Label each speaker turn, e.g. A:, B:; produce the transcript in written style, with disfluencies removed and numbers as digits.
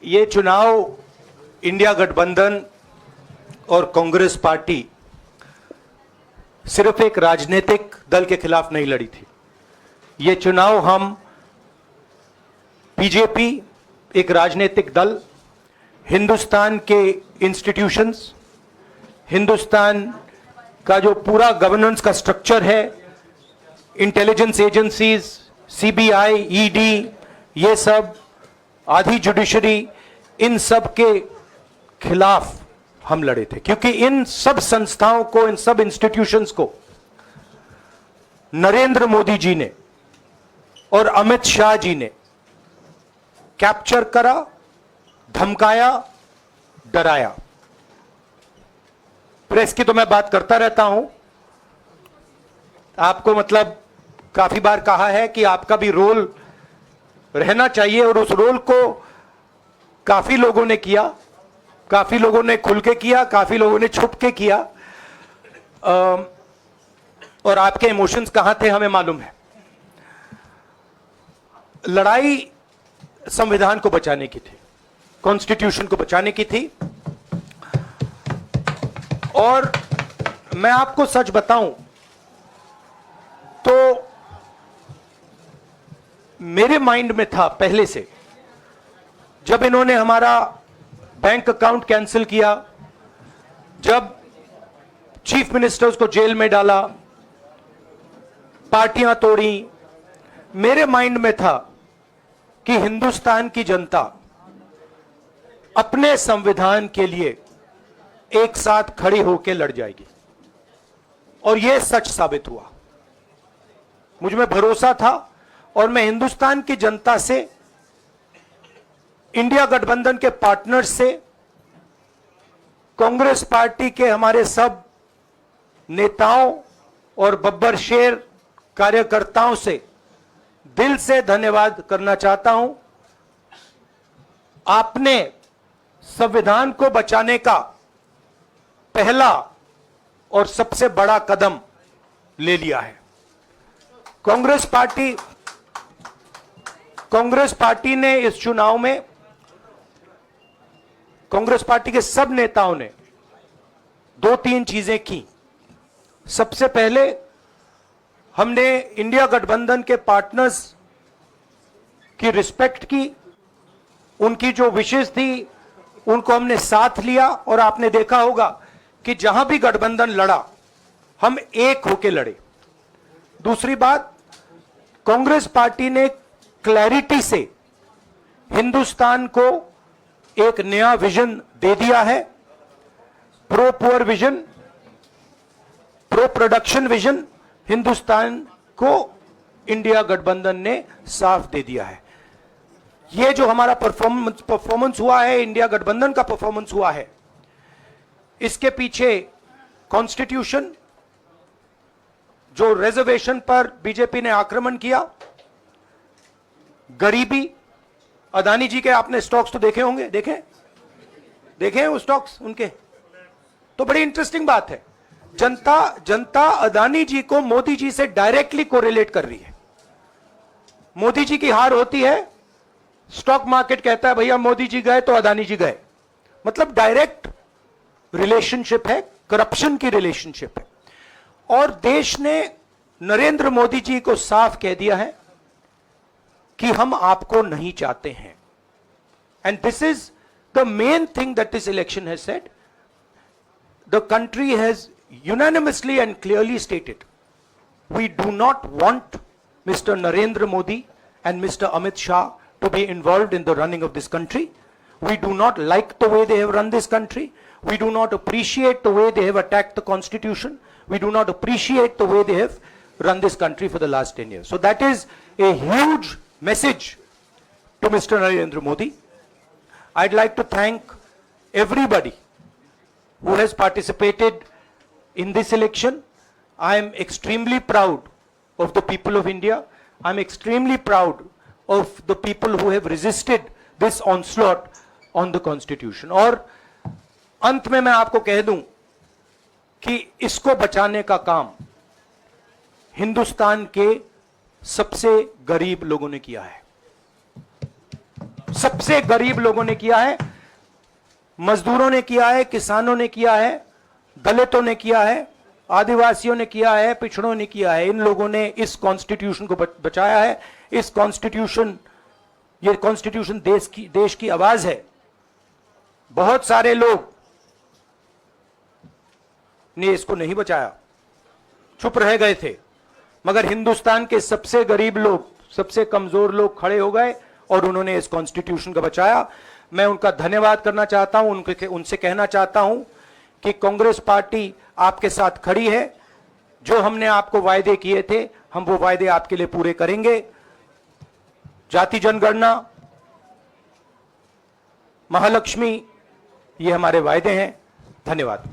A: ये चुनाव इंडिया गठबंधन और कांग्रेस पार्टी सिर्फ एक राजनीतिक दल के खिलाफ नहीं लड़ी थी। ये चुनाव हम बीजेपी, एक राजनीतिक दल, हिंदुस्तान के इंस्टीट्यूशंस, हिंदुस्तान का जो पूरा गवर्नेंस का स्ट्रक्चर है, इंटेलिजेंस एजेंसीज, सीबीआई, ईडी, ये सब, आधी जुडिशरी, इन सब के खिलाफ हम लड़े थे, क्योंकि इन सब संस्थाओं को, इन सब इंस्टीट्यूशंस को नरेंद्र मोदी जी ने और अमित शाह जी ने कैप्चर करा, धमकाया, डराया। प्रेस की तो मैं बात करता रहता हूं, आपको मतलब काफी बार कहा है कि आपका भी रोल रहना चाहिए, और उस रोल को काफी लोगों ने किया, काफी लोगों ने खुल के किया, काफी लोगों ने छुप के किया, और आपके इमोशंस कहां थे हमें मालूम है। लड़ाई संविधान को बचाने की थी, कॉन्स्टिट्यूशन को बचाने की थी। और मैं आपको सच बताऊं तो मेरे माइंड में था पहले से, जब इन्होंने हमारा बैंक अकाउंट कैंसिल किया, जब चीफ मिनिस्टर्स को जेल में डाला, पार्टियां तोड़ी, मेरे माइंड में था कि हिंदुस्तान की जनता अपने संविधान के लिए एक साथ खड़ी होकर लड़ जाएगी, और यह सच साबित हुआ। मुझ में भरोसा था, और मैं हिंदुस्तान की जनता से, इंडिया गठबंधन के पार्टनर्स से, कांग्रेस पार्टी के हमारे सब नेताओं और बब्बर शेर कार्यकर्ताओं से दिल से धन्यवाद करना चाहता हूं। आपने संविधान को बचाने का पहला और सबसे बड़ा कदम ले लिया है। कांग्रेस पार्टी ने इस चुनाव में, कांग्रेस पार्टी के सब नेताओं ने 2-3 चीजें की। सबसे पहले हमने इंडिया गठबंधन के पार्टनर्स की रिस्पेक्ट की, उनकी जो विशेष थी उनको हमने साथ लिया, और आपने देखा होगा कि जहां भी गठबंधन लड़ा हम एक होकर लड़े। दूसरी बात, कांग्रेस पार्टी ने क्लैरिटी से हिंदुस्तान को एक नया विजन दे दिया है, pro poor vision, pro production vision Hindustan को इंडिया गठबंधन ने साफ दे दिया है। यह जो हमारा परफॉर्मेंस हुआ है, इंडिया गठबंधन का परफॉर्मेंस हुआ है, इसके पीछे कॉन्स्टिट्यूशन, जो रिजर्वेशन पर बीजेपी ने आक्रमण किया, गरीबी, अदानी जी के आपने स्टॉक्स तो देखे होंगे, देखे वो स्टॉक्स उनके, तो बड़ी इंटरेस्टिंग बात है। जनता अदानी जी को मोदी जी से डायरेक्टली कोरिलेट कर रही है। मोदी जी की हार होती है, स्टॉक मार्केट कहता है भैया मोदी जी गए तो अदानी जी गए, मतलब डायरेक्ट रिलेशनशिप है, करप्शन की रिलेशनशिप है। और देश ने नरेंद्र मोदी जी को साफ कह दिया है कि हम आपको नहीं चाहते हैं। And this is the main thing that this election has said. The country has unanimously and clearly stated, we do not want Mr. Narendra Modi and Mr. Amit Shah to be involved in the running of this country. We do not like the way they have run this country. We do not appreciate the way they have attacked the constitution. We do not appreciate the way they have run this country for the last 10 years. So that is a huge message to Mr. Narendra Modi. I'd like to thank everybody who has participated in this election. I am extremely proud of the people of India. I am extremely proud of the people who have resisted this onslaught on the constitution. और अंत में मैं आपको कह दूं कि इसको बचाने का काम हिंदुस्तान के सबसे गरीब लोगों ने किया है। सबसे गरीब लोगों ने किया है, मजदूरों ने किया है, किसानों ने किया है, दलितों ने किया है, आदिवासियों ने किया है, पिछड़ों ने किया है। इन लोगों ने इस कॉन्स्टिट्यूशन को बचाया है। इस कॉन्स्टिट्यूशन, ये कॉन्स्टिट्यूशन देश की आवाज है। बहुत सारे लोग ने इसको नहीं बचाया, चुप रह गए थे, मगर हिंदुस्तान के सबसे गरीब लोग, सबसे कमजोर लोग खड़े हो गए और उन्होंने इस कॉन्स्टिट्यूशन को बचाया। मैं उनका धन्यवाद करना चाहता हूं, उनसे कहना चाहता हूं कि कांग्रेस पार्टी आपके साथ खड़ी है। जो हमने आपको वायदे किए थे, हम वो वायदे आपके लिए पूरे करेंगे। जाति जनगणना, महालक्ष्मी, ये हमारे वायदे हैं। धन्यवाद।